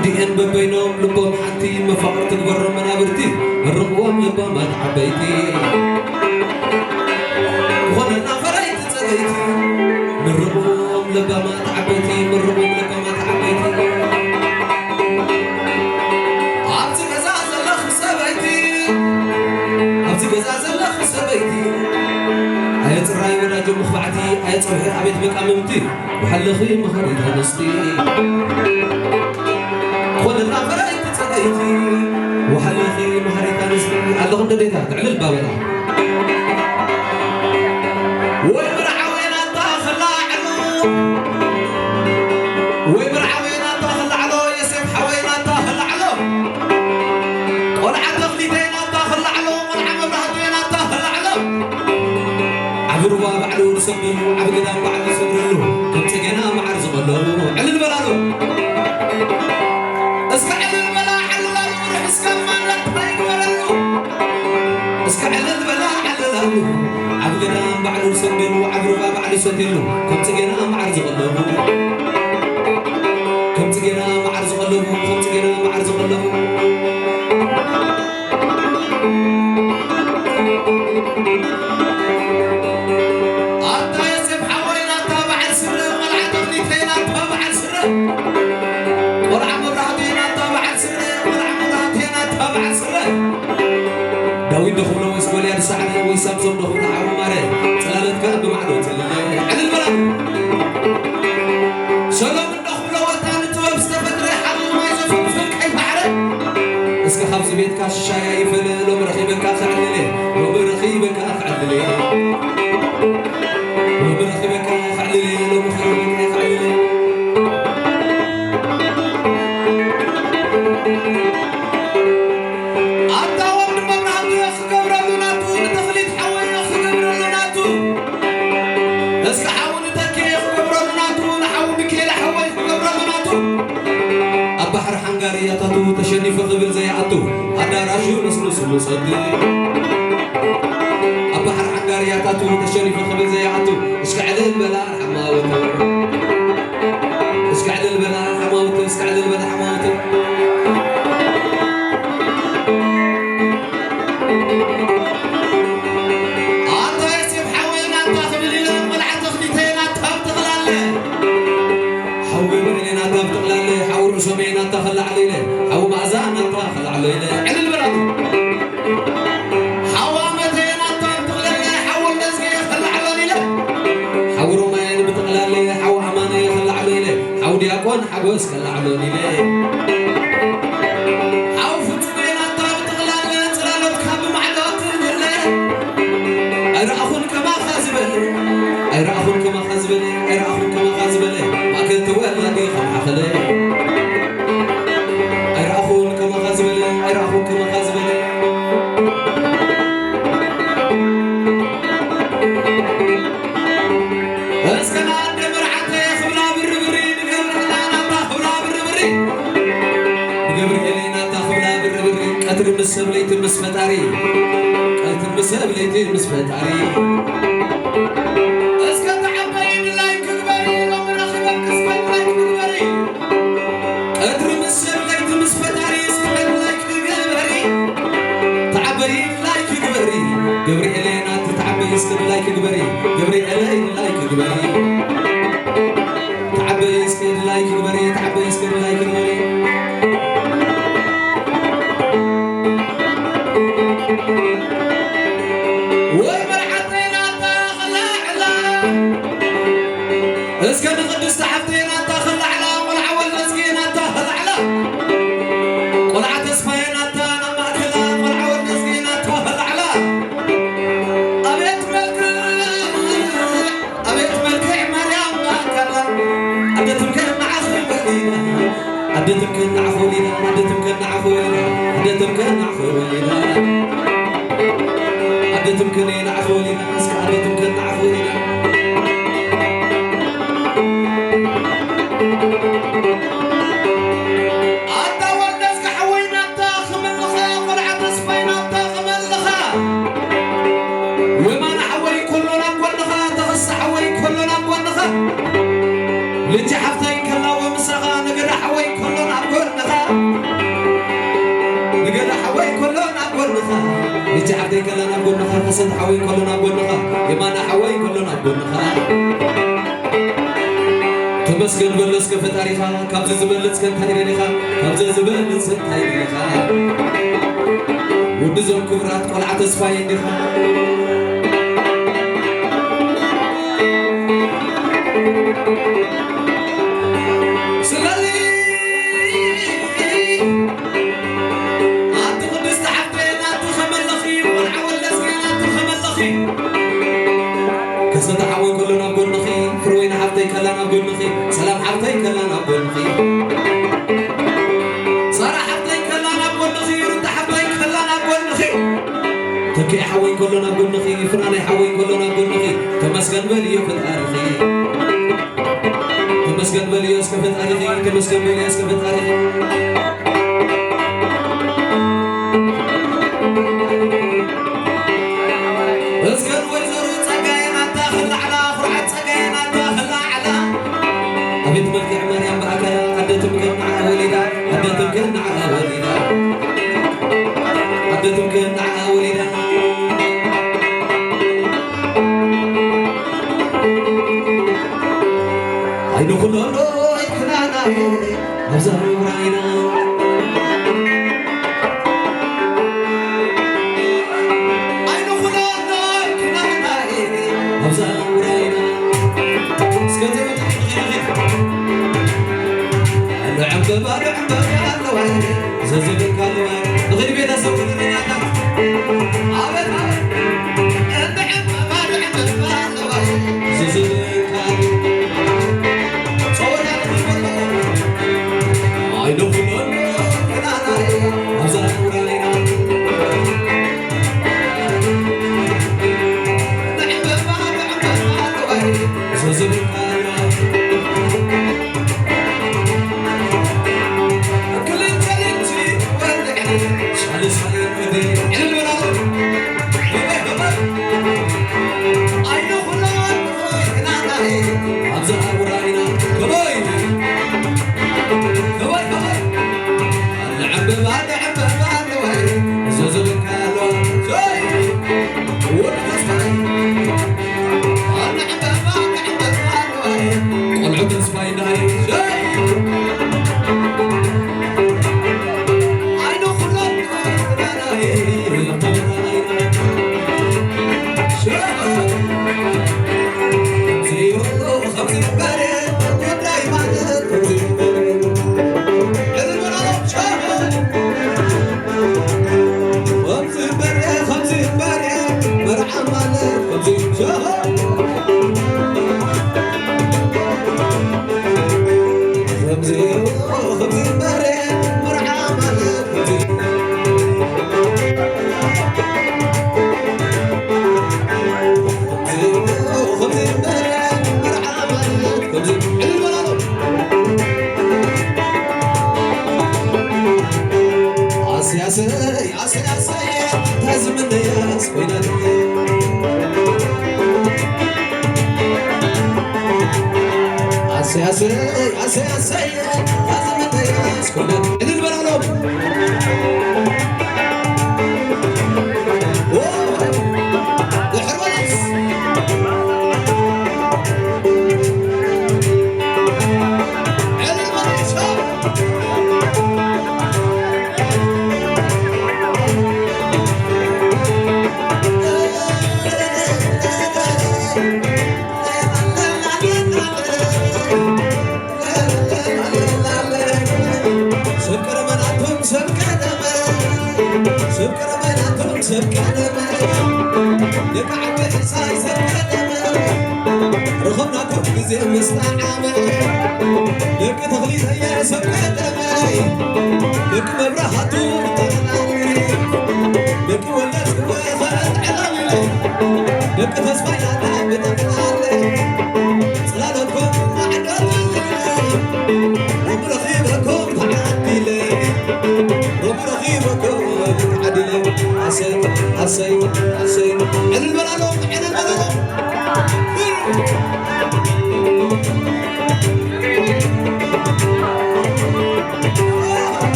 أدين ببينهم لبهم حتى مفاقت البر منابرتي الرقوم لبهم أتحبيتي وخلنا فريت تسقيتي من رقوم لبهم أتحبيتي من رقوم لبهم أتحبيتي عبتي قزاز الله سبيتي عبتي قزاز الله سبيتي آيات الرأي وناجم مخبعتي آيات صبحي عبيت بك أممتي وحلخي مخريت هنستي خلنا فريت تسقيتي وحلخي مخريت هنستي اللهم نديتها تعلل البابنا ومرعوين الداخل علو ومرعوين الداخل علو يسيب حوين الداخل علو والعدق لدينا الداخل علو والعمر هدينا الداخل علو عبروا بعلو رسمي عبقنا بعد سبرلو كنت جنا معرز غلو علل بلالو اسكع علل بلا علل روح اسكع ما نطيق وللو اسكع علل بلا علل عبقنا بعد سبرلو عبروا بعد سبرلو كنت جنا معرز غلو كنت جنا معرز غلو كنت جنا معرز غلو داوود دخلوا ويسولي هذا ساعة ويسامسون دخلوا عمو ماري سلالت كأب معدوت على البلد سلام دخلوا وتاني تواب استفد ريحة ما يزفون في الكيف عرب اسك خبز بيت كاش شاي يفل لو مرخيبك أخعل لي لو مرخيبك أخعل لي لو مرخيبك أخعل لي لو مرخيبك أخعل لي بحر حنغاريا تاتو تشني فقبل زي عطو أداراشو نسلو سلو صدي بحر حنغاريا تاتو تشني فقبل زي عطو اسكع البلا حماوته اسكع البلا حماوته اسكع البلا حماوته سمعنا تخل علينا أو معزانا تخل علينا على البلد حوامتنا تخل علينا حو النزقي يخل علينا حو رومان بتخل علينا حو أمانة يخل علينا حو دياكون حقوس خل علينا حو فتوبينا تخل علينا تلالت كاب معدات لله أرأخون كما خازبني أرأخون كما خازبني أرأخون كما خازبني ما كنت ولدي خم عليه أرأخون كما خازبني اسكن عند مرعتي خبلا بالربري نقبر لنا تخبلا بالربري نقبر لنا تخبلا بالربري قتل مسبليت مسفتاري قتل مسبليت مسفتاري اسكن تعبين لايك كبري لو مرخبك اسكن لايك كبري قتل مسبليت مسفتاري جبريل أنا تتعبي يسكن لايك جبري جبريل أنا لايك جبري تعبي يسكن لايك جبري تعبي يسكن لايك جبري ومرحتنا تخلى على اسكن قدس تحتنا تخلى على والعول مسكينة تخلى على قلعة اسفينا تانا ماكلا والعول مسكينة تخلى على عدتم كنا عفولينا عدتم كنا عفولينا عدتم كنا عفولينا عدتم كنا عفولينا عدتم كنا عفولينا لنجي حفتين كلا ومسخا نقدر حوي كلنا عبورنخا نقدر حوي كلنا عبورنخا لنجي حفتين كلا عبورنخا فسد حوي كلنا عبورنخا يمانا حوي كلنا عبورنخا تمسكن بلس كف تاريخا كابز زبلس كن تاريخا كابز زبلس كن تاريخا ودزم كبرات قلعة تصفاين دخا كسد حوين كلنا نقول نخي فروين حفتي كلنا نقول نخي سلام حفتي كلنا نقول نخي صار حفتي كلنا نقول نخي رد حفتي كلنا نقول نخي تكي حوين كلنا نقول نخي فراني حوين كلنا نقول نخي تمسكن بلي في تاريخي تمسكن بلي اسكف تاريخي تمسكن بلي اسكف تاريخي اسكن ويزرو أبيت ملك عمر يا بركة عدتم كن على وليدا عدتم كن على وليدا عدتم كن على وليدا عينو كلنا كلنا نزار وراينا عينو كلنا كلنا نزار وراينا سكتي بعد عمبر يا لوين زلزل كالوين غير بيدا سوي الدنيا عابد عند عمبر بعد عمبر يا لوين زلزل كالوين صور على الفضل I know فلان كنا ناي هزار وراينا عند عمبر بعد عمبر يا لوين زلزل كالوين رخمنا كل زي مستعمل لك تغليظ هي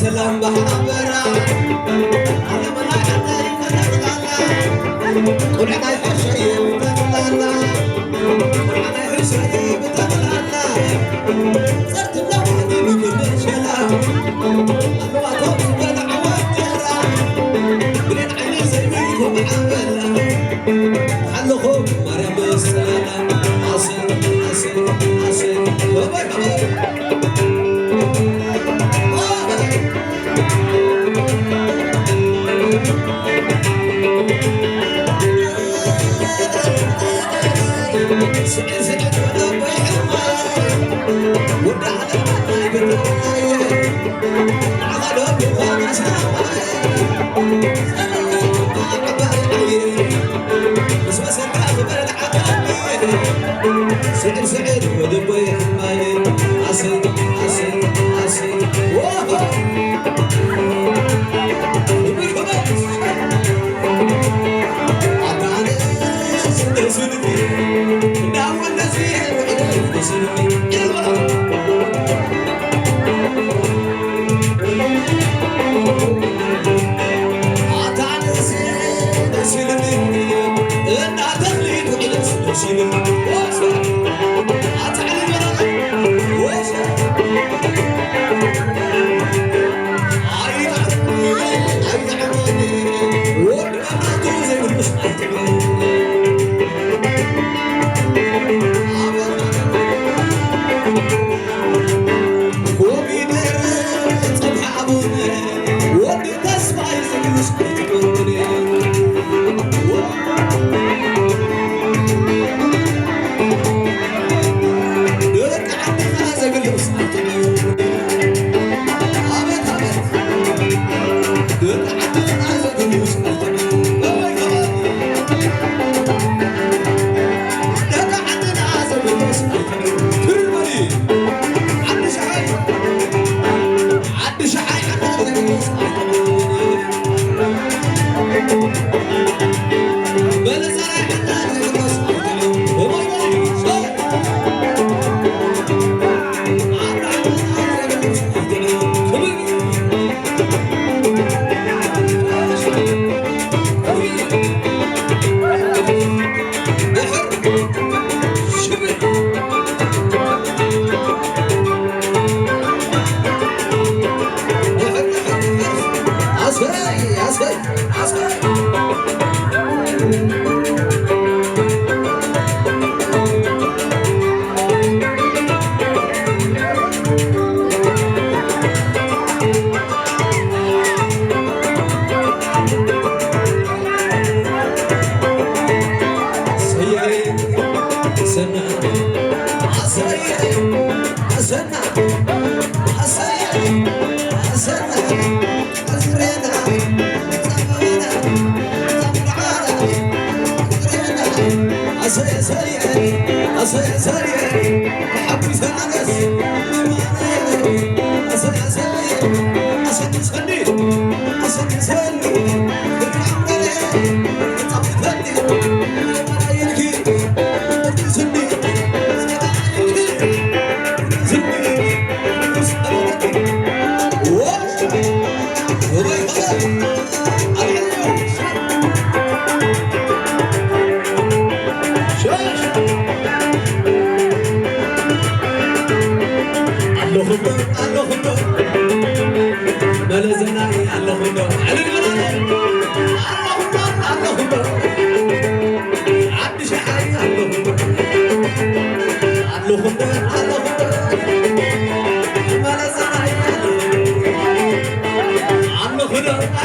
سلام بحبرة أنا مناعتي قل عنا يحشي بتغلى قل عنا يحشي بتغلى صرت بلوحدي بكل شلام أنا وطوط بلع وجرة بلين عيني زيكم عبلا حلقوا مريم السلام عصر عصر عصر سعد سعد ودبي حماية عسل عسل عسل واو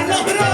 Allah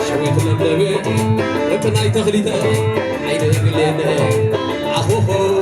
شويت لملمة تناي تخليته عيد قلنا عخوخو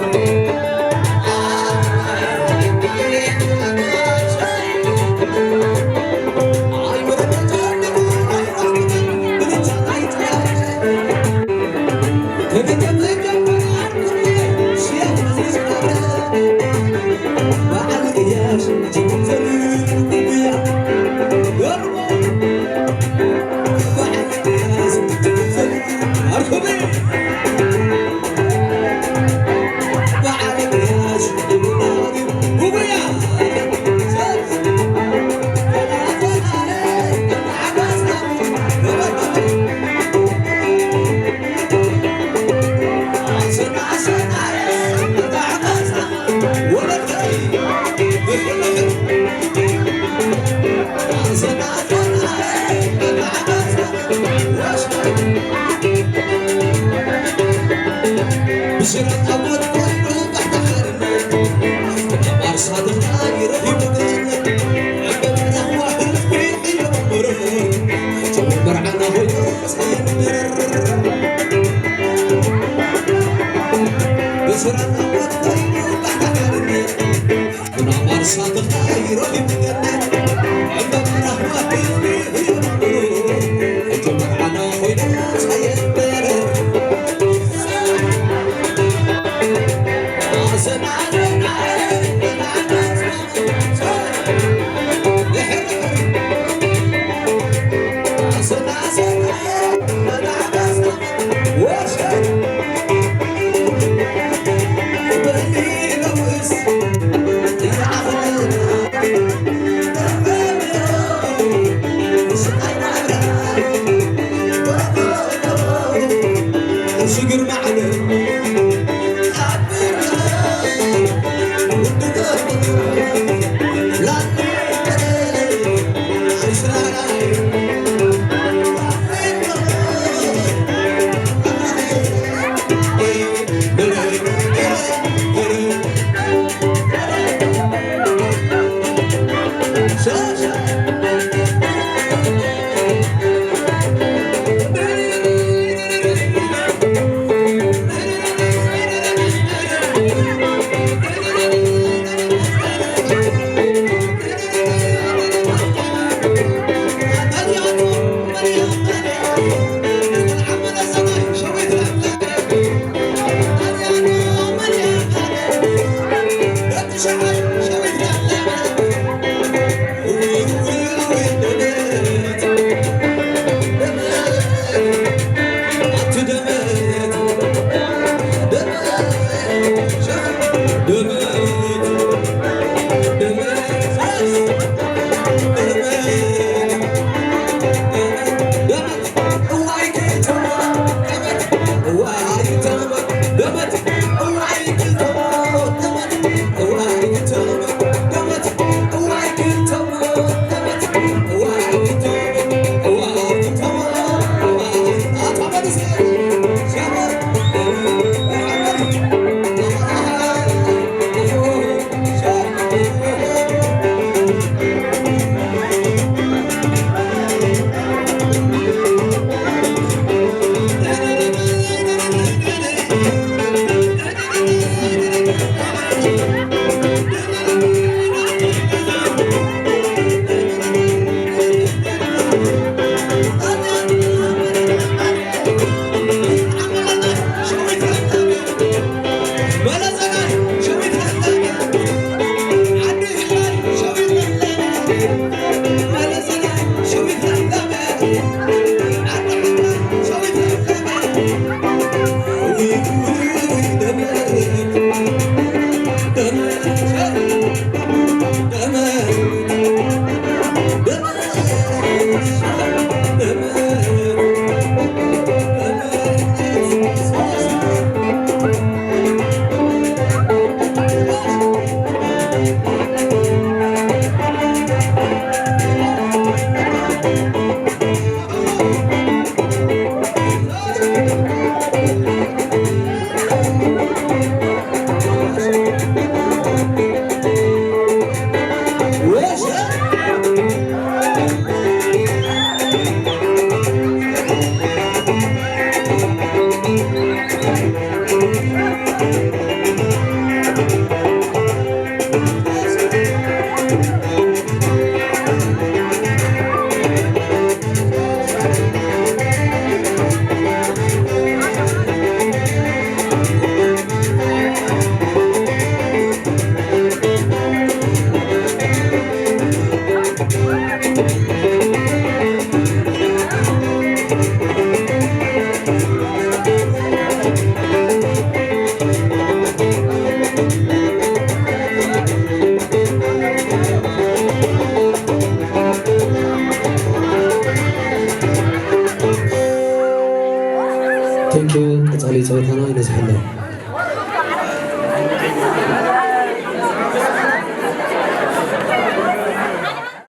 ቴንኪዩ ቀጻሊ ፀወታና ይነዝሐለን